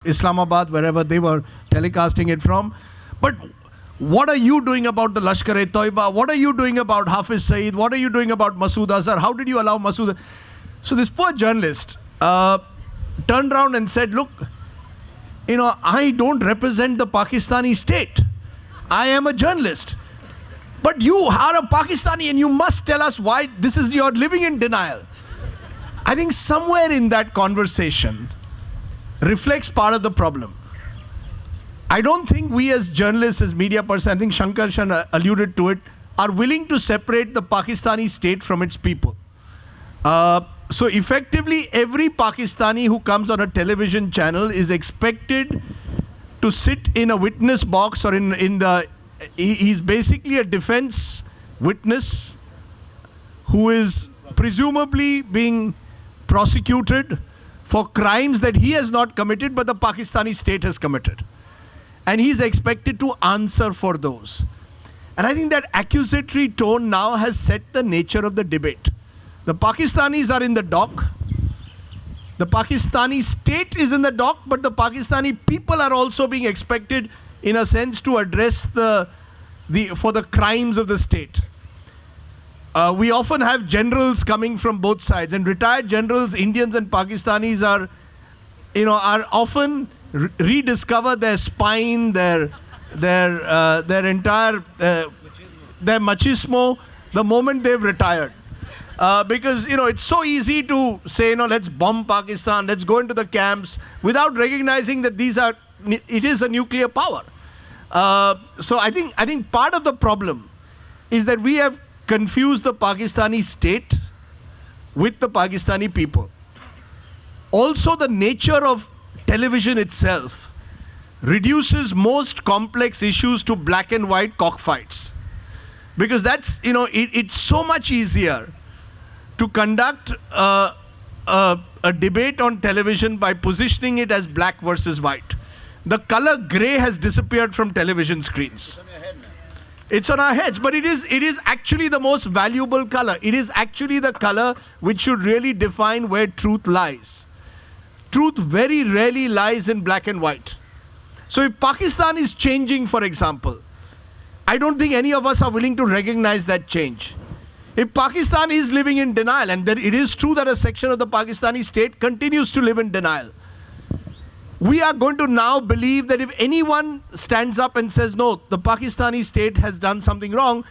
Islamabad, wherever they were telecasting it from. But what are you doing about the Lashkar-e-Toiba? What are you doing about Hafiz Saeed? What are you doing about Masood Azhar? How did you allow Masood? So this poor journalist turned around and said, look, I don't represent the Pakistani state. I am a journalist. But you are a Pakistani and you must tell us why you're living in denial. I think somewhere in that conversation reflects part of the problem. I don't think we as journalists, as media persons, I think Sankarshan alluded to it, are willing to separate the Pakistani state from its people. So effectively, every Pakistani who comes on a television channel is expected to sit in a witness box or he's basically a defense witness who is presumably being prosecuted for crimes that he has not committed, but the Pakistani state has committed. And he's expected to answer for those. And I think that accusatory tone now has set the nature of the debate. The Pakistanis are in the dock. The Pakistani state is in the dock, but the Pakistani people are also being expected, in a sense, to address for the crimes of the state. We often have generals coming from both sides, and retired generals, Indians and Pakistanis, are often rediscover their spine, their entire their machismo the moment they've retired. Because it's so easy to say, let's bomb Pakistan, let's go into the camps, without recognizing that it is a nuclear power. So I think part of the problem is that we have confused the Pakistani state with the Pakistani people. Also, the nature of television itself reduces most complex issues to black and white cockfights. Because that's, it's so much easier to conduct a debate on television by positioning it as black versus white. The color grey has disappeared from television screens. It's on our heads, but it is actually the most valuable color. It is actually the color which should really define where truth lies. Truth very rarely lies in black and white. So if Pakistan is changing, for example, I don't think any of us are willing to recognize that change. If Pakistan is living in denial, and that it is true that a section of the Pakistani state continues to live in denial, we are going to now believe that if anyone stands up and says, no, the Pakistani state has done something wrong,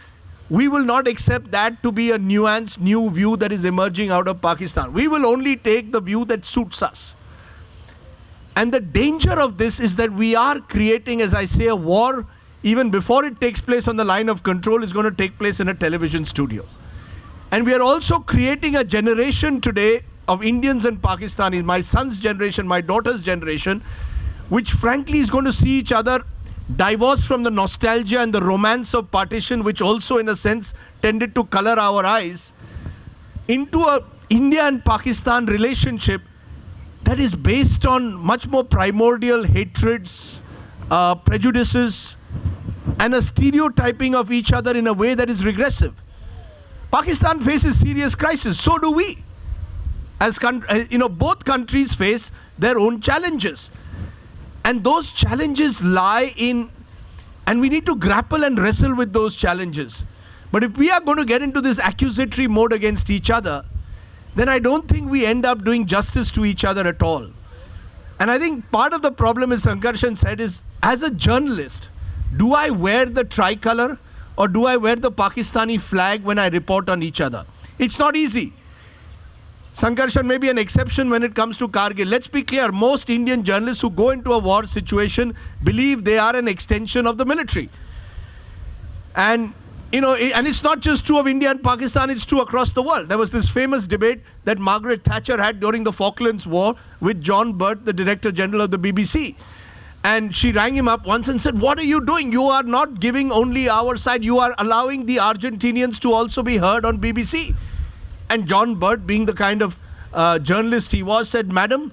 we will not accept that to be a nuanced new view that is emerging out of Pakistan. We will only take the view that suits us. And the danger of this is that we are creating, as I say, a war, even before it takes place on the line of control, is going to take place in a television studio. And we are also creating a generation today of Indians and Pakistanis, my son's generation, my daughter's generation, which frankly is going to see each other divorced from the nostalgia and the romance of partition, which also in a sense tended to color our eyes, into a India and Pakistan relationship that is based on much more primordial hatreds, prejudices, and a stereotyping of each other in a way that is regressive. Pakistan faces serious crisis, so do we. Both countries face their own challenges. And those challenges lie in, and we need to grapple and wrestle with those challenges. But if we are going to get into this accusatory mode against each other, then I don't think we end up doing justice to each other at all. And I think part of the problem, as Sankarshan said, is as a journalist, do I wear the tricolor or do I wear the Pakistani flag when I report on each other? It's not easy. Sankarshan may be an exception when it comes to Kargil. Let's be clear, most Indian journalists who go into a war situation believe they are an extension of the military. And it's not just true of India and Pakistan, it's true across the world. There was this famous debate that Margaret Thatcher had during the Falklands War with John Birt, the Director General of the BBC. And she rang him up once and said, what are you doing? You are not giving only our side, you are allowing the Argentinians to also be heard on BBC. And John Birt, being the kind of journalist he was, said, Madam,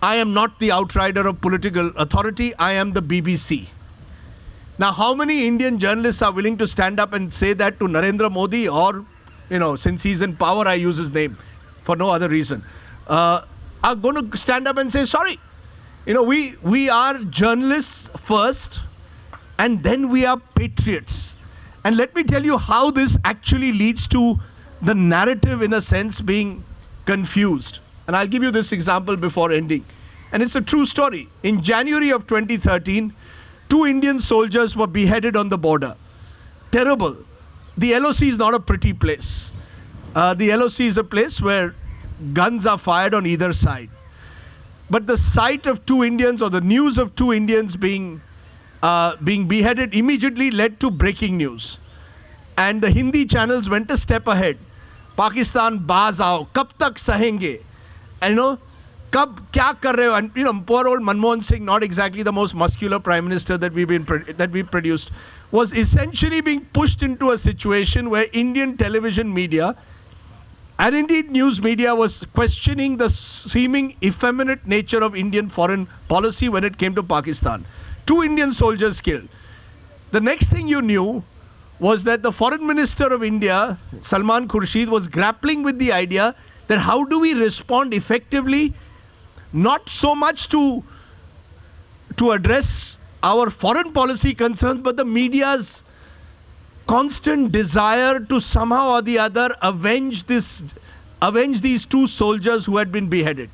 I am not the outrider of political authority, I am the BBC. Now, how many Indian journalists are willing to stand up and say that to Narendra Modi, or, since he's in power, I use his name for no other reason, are going to stand up and say, sorry, we are journalists first, and then we are patriots. And let me tell you how this actually leads to the narrative, in a sense, being confused. And I'll give you this example before ending. And it's a true story. In January of 2013, 2 Indian soldiers were beheaded on the border. Terrible. The LOC is not a pretty place. The LOC is a place where guns are fired on either side. But the sight of 2 Indians, or the news of 2 Indians being beheaded, immediately led to breaking news. And the Hindi channels went a step ahead. Pakistan, baaz aao, kab tak sahenge? And kab kya kar rahe ho? And poor old Manmohan Singh, not exactly the most muscular prime minister that we've produced, was essentially being pushed into a situation where Indian television media, and indeed news media, was questioning the seeming effeminate nature of Indian foreign policy when it came to Pakistan. 2 Indian soldiers killed. The next thing you knew was that the foreign minister of India, Salman Khurshid, was grappling with the idea that how do we respond effectively, not so much to address our foreign policy concerns, but the media's constant desire to somehow or the other avenge these 2 soldiers who had been beheaded.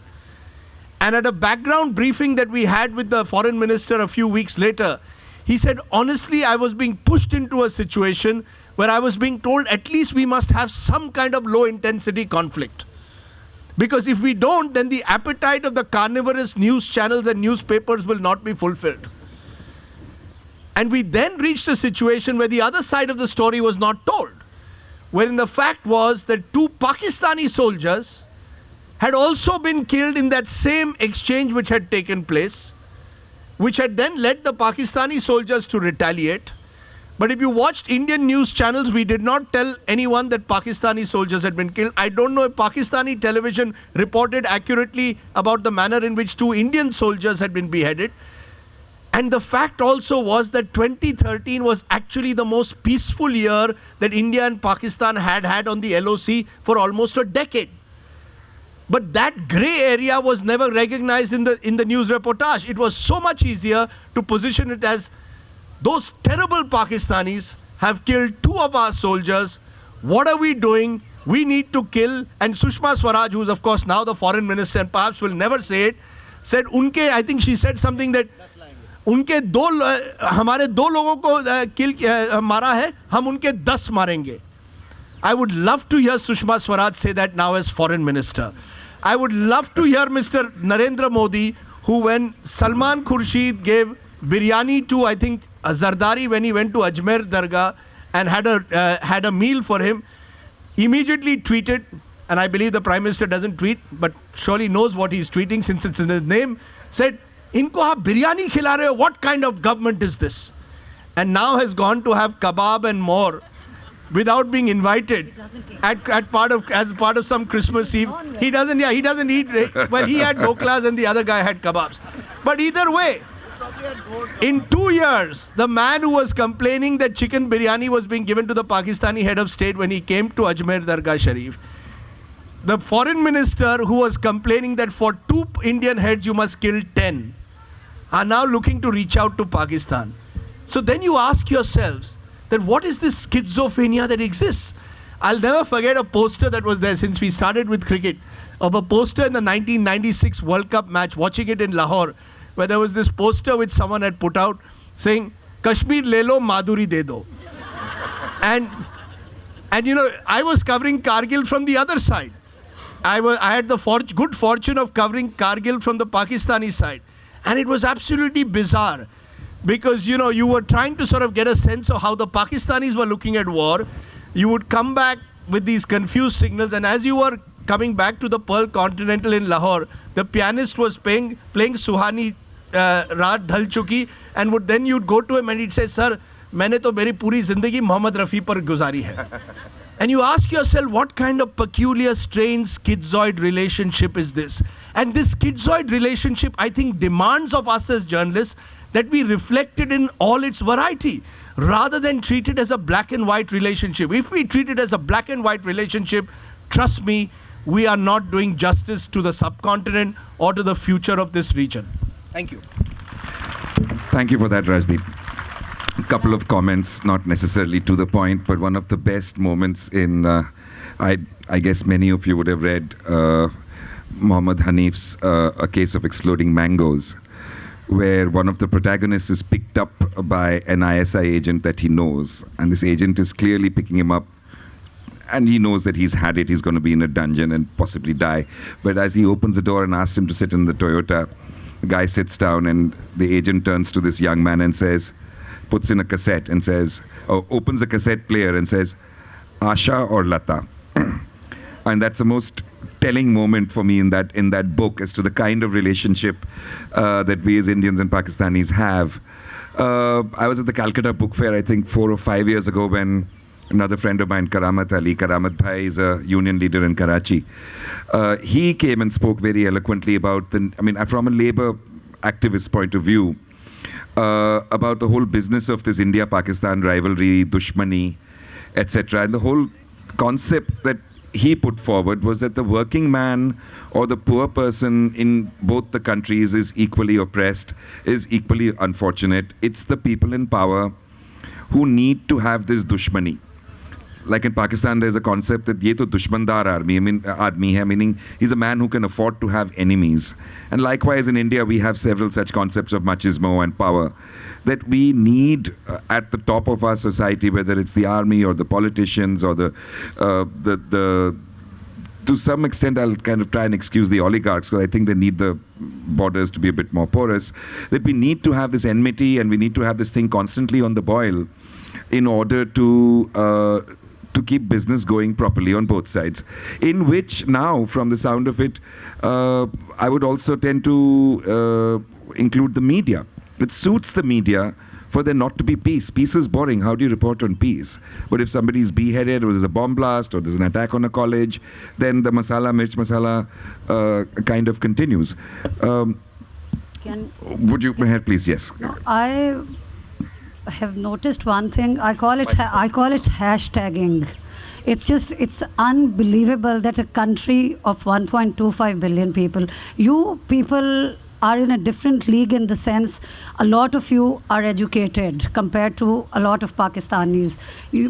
And at a background briefing that we had with the foreign minister a few weeks later, he said, honestly, I was being pushed into a situation where I was being told at least we must have some kind of low intensity conflict. Because if we don't, then the appetite of the carnivorous news channels and newspapers will not be fulfilled. And we then reached a situation where the other side of the story was not told, wherein the fact was that 2 Pakistani soldiers had also been killed in that same exchange which had taken place, which had then led the Pakistani soldiers to retaliate. But if you watched Indian news channels, we did not tell anyone that Pakistani soldiers had been killed. I don't know if Pakistani television reported accurately about the manner in which 2 Indian soldiers had been beheaded. And the fact also was that 2013 was actually the most peaceful year that India and Pakistan had on the LOC for almost a decade. But that grey area was never recognized in the news reportage. It was so much easier to position it as those terrible Pakistanis have killed 2 of our soldiers. What are we doing? We need to kill. And Sushma Swaraj, who is of course now the foreign minister and perhaps will never say it, said I think she said something that हमारे 2 लोगों को मारा है, हम उनके 10 मारेंगे. I would love to hear Sushma Swaraj say that now as foreign minister. I would love to hear Mr. Narendra Modi, who when Salman Khurshid gave biryani to, I think, Zardari when he went to Ajmer Dargah and had a meal for him, immediately tweeted, and I believe the Prime Minister doesn't tweet, but surely knows what he's tweeting since it's in his name, said, इनको आप बिरयानी खिला रहे हो, what kind of government is this? And now has gone to have kebab and more without being invited as part of some Christmas Eve. He doesn't eat. Well, he had doklas and the other guy had kebabs. But either way, in 2 years, the man who was complaining that chicken biryani was being given to the Pakistani head of state when he came to Ajmer Dargah Sharif, the foreign minister who was complaining that for 2 Indian heads you must kill 10, are now looking to reach out to Pakistan. So then you ask yourselves that what is this schizophrenia that exists? I'll never forget a poster that was there since we started with cricket, of a poster in the 1996 World Cup match, watching it in Lahore, where there was this poster which someone had put out saying, Kashmir le lo, Madhuri de do. And I was covering Kargil from the other side. I had the good fortune of covering Kargil from the Pakistani side. And it was absolutely bizarre because, you were trying to sort of get a sense of how the Pakistanis were looking at war. You would come back with these confused signals, and as you were coming back to the Pearl Continental in Lahore, the pianist was playing Suhani Raat Dhal Chuki, and you'd go to him and he'd say, Sir, मैंने तो मेरी पूरी जिंदगी मोहम्मद रफ़ी पर गुजारी है. And you ask yourself, what kind of peculiar, strange, schizoid relationship is this? And this schizoid relationship, I think, demands of us as journalists that we reflect it in all its variety, rather than treat it as a black and white relationship. If we treat it as a black and white relationship, trust me, we are not doing justice to the subcontinent or to the future of this region. Thank you. Thank you for that, Rajdeep. A couple of comments, not necessarily to the point, but one of the best moments in, I guess many of you would have read Muhammad Hanif's A Case of Exploding Mangoes, where one of the protagonists is picked up by an ISI agent that he knows, and this agent is clearly picking him up, and he knows that he's had it, he's going to be in a dungeon and possibly die. But as he opens the door and asks him to sit in the Toyota, the guy sits down, and the agent turns to this young man and says, puts in a cassette and says, opens a cassette player and says, Asha or Lata? And that's the most telling moment for me in that book as to the kind of relationship that we as Indians and Pakistanis have. I was at the Calcutta Book Fair, I think 4 or 5 years ago, when another friend of mine, Karamat Bhai, is a union leader in Karachi. He came and spoke very eloquently about from a labor activist point of view, about the whole business of this India-Pakistan rivalry, dushmani, etc. And the whole concept that he put forward was that the working man or the poor person in both the countries is equally oppressed, is equally unfortunate. It's the people in power who need to have this dushmani. Like in Pakistan, there's a concept that ye to dushmandar aadmi hai, meaning he's a man who can afford to have enemies. And likewise in India, we have several such concepts of machismo and power that we need at the top of our society, whether it's the army or the politicians or to some extent, I'll kind of try and excuse the oligarchs, because I think they need the borders to be a bit more porous, that we need to have this enmity and we need to have this thing constantly on the boil in order to keep business going properly on both sides. In which now, from the sound of it, I would also tend to include the media. It suits the media for there not to be peace. Peace is boring. How do you report on peace? But if somebody's beheaded, or there's a bomb blast, or there's an attack on a college, then the mirch masala kind of continues. Would you, Mehr, please? Yes. I have noticed one thing. I call it hashtagging. It's unbelievable that a country of 1.25 billion people, you people are in a different league in the sense a lot of you are educated compared to a lot of Pakistanis.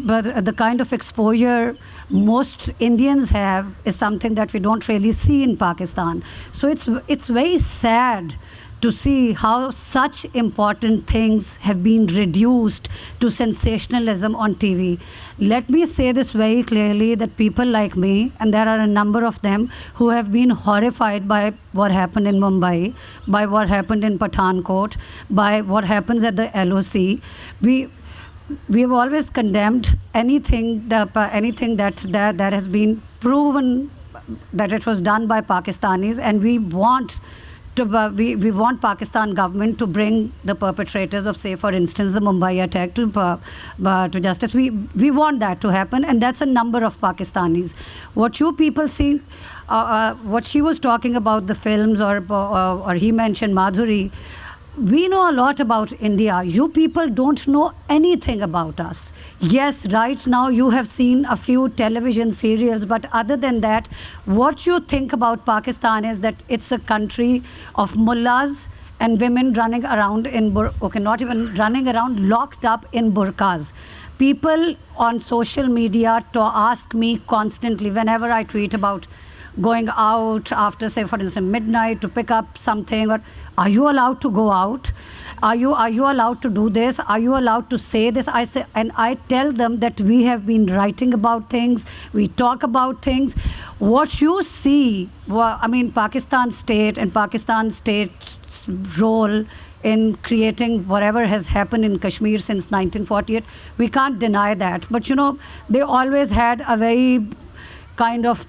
But the kind of exposure most Indians have is something that we don't really see in Pakistan. So it's very sad to see how such important things have been reduced to sensationalism on TV. Let me say this very clearly, that people like me, and there are a number of them, who have been horrified by what happened in Mumbai, by what happened in Pathankot, by what happens at the LOC. We have always condemned anything that has been proven that it was done by Pakistanis, and we want Pakistan government to bring the perpetrators of, say, for instance, the Mumbai attack to justice. We want that to happen, and that's a number of Pakistanis. What you people see, what she was talking about the films, or he mentioned Madhuri, we know a lot about India. You people don't know anything about us. Yes, right now you have seen a few television serials, but other than that, what you think about Pakistan is that it's a country of mullahs and women running around not even running around, locked up in burqas. People on social media ask me constantly, whenever I tweet about going out after, say, for instance, midnight to pick up something, or are you allowed to go out? Are you allowed to do this? Are you allowed to say this? I tell them that we have been writing about things, we talk about things. What you see, Pakistan state and Pakistan state's role in creating whatever has happened in Kashmir since 1948, we can't deny that. But they always had a very kind of,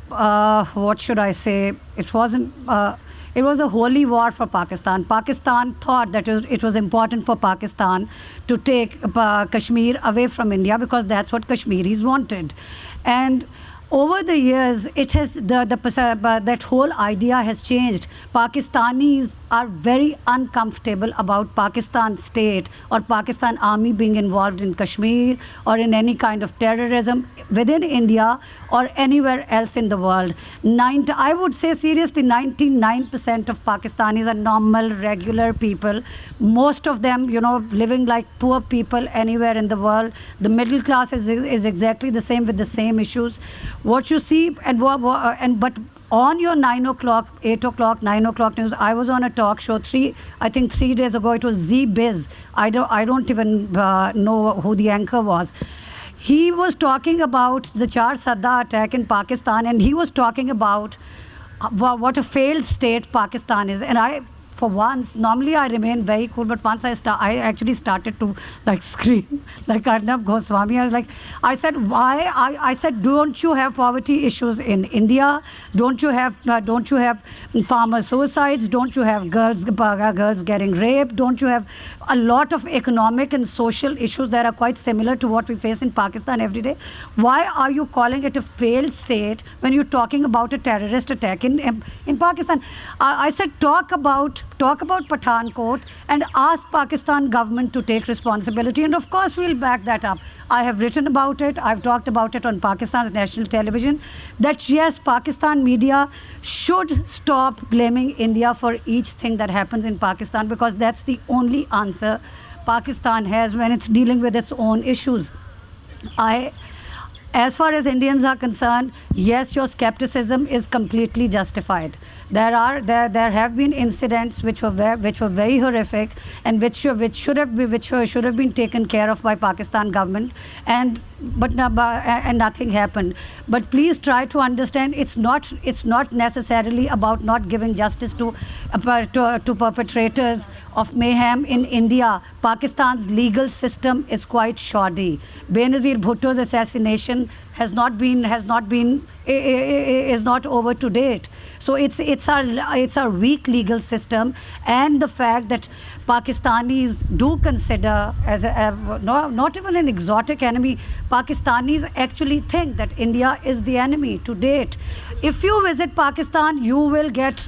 what should I say, it was a holy war for Pakistan. Pakistan thought that it was important for Pakistan to take Kashmir away from India, because that's what Kashmiris wanted. And over the years, it has that whole idea has changed. Pakistanis are very uncomfortable about Pakistan state or Pakistan army being involved in Kashmir or in any kind of terrorism within India or anywhere else in the world. I would say seriously, 99% of Pakistanis are normal, regular people. Most of them, living like poor people anywhere in the world. The middle class is exactly the same with the same issues. What you see, but on your 9 o'clock, 8 o'clock, 9 o'clock news, I was on a talk show 3 days ago. It was Z-Biz. I don't even know who the anchor was. He was talking about the Char Sadda attack in Pakistan, and he was talking about what a failed state Pakistan is. And for once, normally I remain very cool, but once I actually started to scream like Arnab Goswami. I said, why? I said, don't you have poverty issues in India? Don't you have farmer suicides? Don't you have girls getting raped? Don't you have a lot of economic and social issues that are quite similar to what we face in Pakistan every day? Why are you calling it a failed state when you're talking about a terrorist attack in Pakistan? I said, talk about Pathankot and ask Pakistan government to take responsibility, and of course we'll back that up. I have written about it, I've talked about it on Pakistan's national television, that yes, Pakistan media should stop blaming India for each thing that happens in Pakistan, because that's the only answer Pakistan has when it's dealing with its own issues. As far as Indians are concerned, yes, your skepticism is completely justified. There have been incidents which were very horrific and which should have been taken care of by Pakistan government, and nothing happened. But please try to understand, it's not necessarily about not giving justice to perpetrators of mayhem in India. Pakistan's legal system is quite shoddy. Benazir Bhutto's assassination is not over to date. So it's our weak legal system, and the fact that Pakistanis do consider as not even an exotic enemy. Pakistanis actually think that India is the enemy to date. If you visit Pakistan, you will get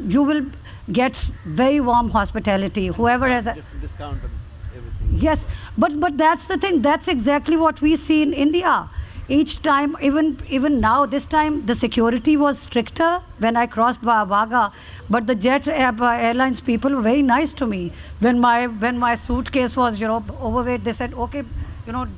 very warm hospitality. Whoever has a discount on everything. Yes, but that's the thing. That's exactly what we see in India. Each time, even now, this time the security was stricter when I crossed Wagah, but the Jet Airlines people were very nice to me. When my suitcase was overweight, they said, okay,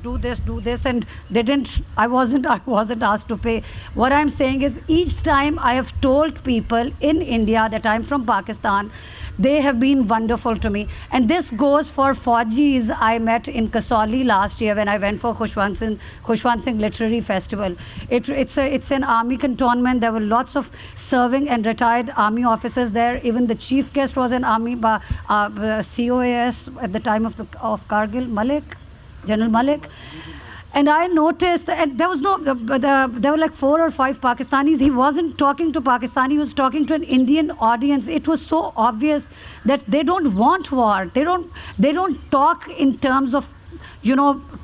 do this, and they didn't. I wasn't asked to pay. What I'm saying is, each time I have told people in India that I'm from Pakistan, they have been wonderful to me. And this goes for Faujis I met in Kasauli last year when I went for Khushwant Singh Literary Festival. It's an army cantonment. There were lots of serving and retired army officers there. Even the chief guest was an army COAS at the time of Kargil, General Malik. And I noticed, and there were like 4 or 5 Pakistanis. He wasn't talking to Pakistani, he was talking to an Indian audience. It was so obvious that they don't want war. They don't talk in terms of,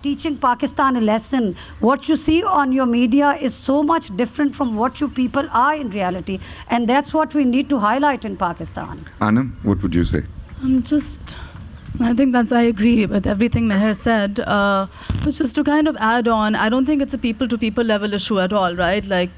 teaching Pakistan a lesson. What you see on your media is so much different from what you people are in reality. And that's what we need to highlight in Pakistan. Anam, what would you say? I think I agree with everything Mehr said. But just to kind of add on, I don't think it's a people-to-people level issue at all, right? Like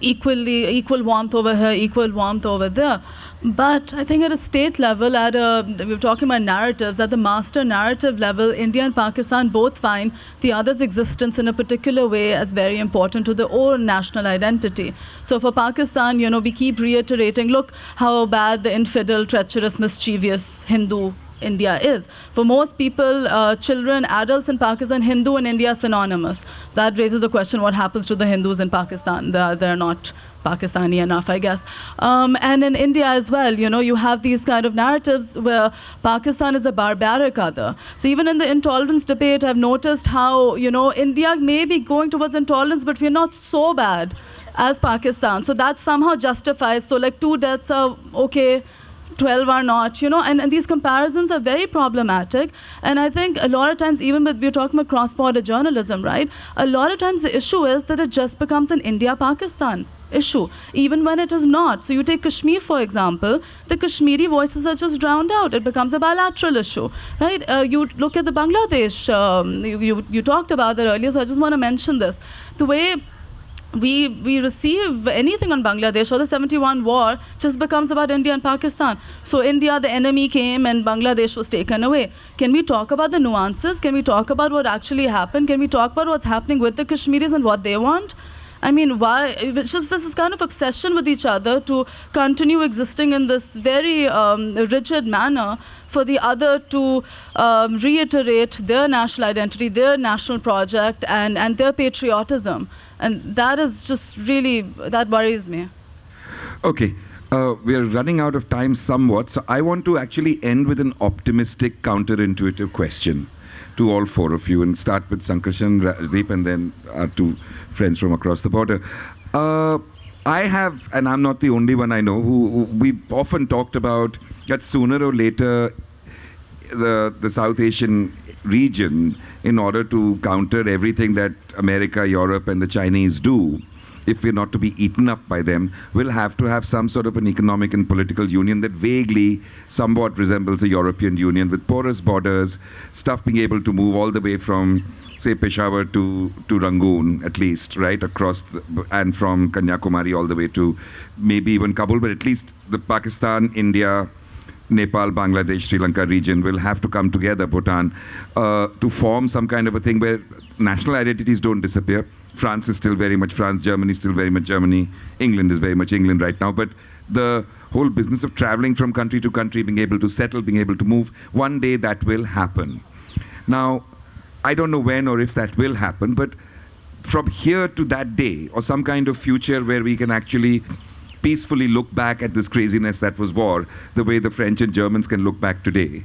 equal warmth over here, equal warmth over there. But I think at a state level, we were talking about narratives, at the master narrative level, India and Pakistan both find the other's existence in a particular way as very important to their own national identity. So for Pakistan, we keep reiterating, look how bad the infidel, treacherous, mischievous Hindu India is. For most people, children, adults in Pakistan, Hindu and India are synonymous. That raises the question, what happens to the Hindus in Pakistan? They're not Pakistani enough, I guess. And in India as well, you have these kind of narratives where Pakistan is a barbaric other. So even in the intolerance debate, I've noticed how, India may be going towards intolerance, but we're not so bad as Pakistan. So that somehow justifies. So like 2 deaths are okay. 12 are not, and these comparisons are very problematic. And I think a lot of times, even with, we're talking about cross-border journalism, right? A lot of times the issue is that it just becomes an India-Pakistan issue, even when it is not. So you take Kashmir, for example, the Kashmiri voices are just drowned out. It becomes a bilateral issue, right? You look at the Bangladesh, you talked about that earlier, so I just want to mention this. The way we receive anything on Bangladesh or the 71 war just becomes about India and Pakistan. So India, the enemy came and Bangladesh was taken away. Can we talk about the nuances? Can we talk about what actually happened? Can we talk about what's happening with the Kashmiris and what they want? I mean, why? It's just this kind of obsession with each other to continue existing in this very rigid manner for the other to reiterate their national identity, their national project, and their patriotism. And that is just really, that worries me. Okay. We are running out of time somewhat, so I want to actually end with an optimistic, counterintuitive question to all four of you, and start with Sankarshan, Rajdeep, and then our two friends from across the border. I have, and I'm not the only one I know, who we've often talked about that sooner or later the South Asian region, in order to counter everything that America, Europe, and the Chinese do, if we're not to be eaten up by them, will have to have some sort of an economic and political union that vaguely somewhat resembles a European Union, with porous borders, stuff being able to move all the way from, say, Peshawar to Rangoon, at least, right, across, and from Kanyakumari all the way to maybe even Kabul, but at least the Pakistan, India, Nepal, Bangladesh, Sri Lanka region will have to come together, Bhutan, to form some kind of a thing where national identities don't disappear. France is still very much France, Germany is still very much Germany, England is very much England right now, but the whole business of traveling from country to country, being able to settle, being able to move, one day that will happen. Now, I don't know when or if that will happen, but from here to that day, or some kind of future where we can actually peacefully look back at this craziness that was war, the way the French and Germans can look back today.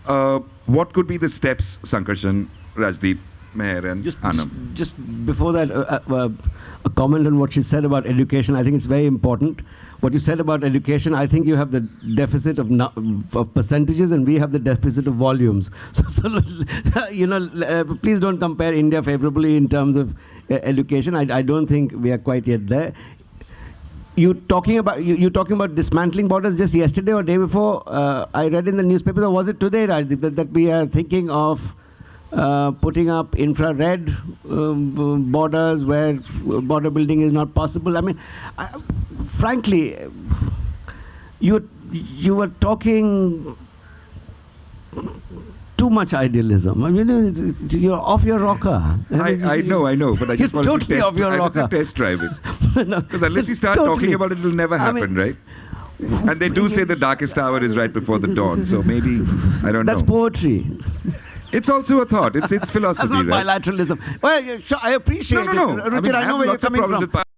What could be the steps, Sankarshan, Rajdeep, Mehr, and Anam? Just before that, a comment on what she said about education. I think it's very important. What you said about education, I think you have the deficit of percentages, and we have the deficit of volumes. So please don't compare India favorably in terms of education. I don't think we are quite yet there. You talking about dismantling borders just yesterday or day before? I read in the newspaper, or was it today, Rajdeep, that we are thinking of putting up infrared borders where border building is not possible. I mean, frankly, you were talking too much idealism. I mean, you're off your rocker. I know, but I just wanted totally to test drive it. Because unless we start talking about it, it'll never happen, right? And they do say the darkest hour is right before the dawn, so maybe, I don't know. That's poetry. It's also a thought. It's philosophy, That's not right? bilateralism. Well, sure, I appreciate it. No. Ruchir, I know where you're coming from.